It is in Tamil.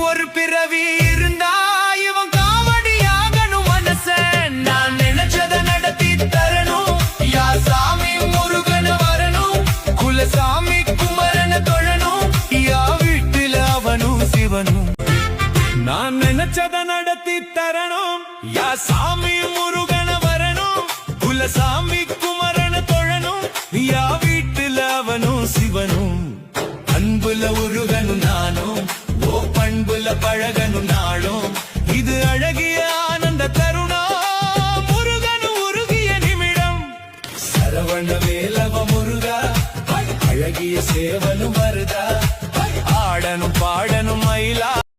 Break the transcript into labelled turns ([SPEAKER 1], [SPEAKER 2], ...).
[SPEAKER 1] ஒரு பிறவி இருந்தா இவன் காவடியாகணும் மனச நான் நினைச்சத நடத்தி தரணும் யா சாமி முருகன வரணும் குலசாமி குமரன தொழணும் யா வீட்டுல அவனும் சிவனும் நான் நினைச்சத நடத்தி தரணும் யா சாமி முருகன வரணும் குலசாமி குமரன தொழணும் யா வீட்டுல அவனும் சிவனும் அன்புல உருகனும் நானும் ஓ பண்புல பழகனும் நாளும் இது அழகிய ஆனந்த தருணம் முருகனு உருகிய நிமிடம் சரவண வேலவ முருகா அழகிய சேவனும் வருதா ஆடனும் பாட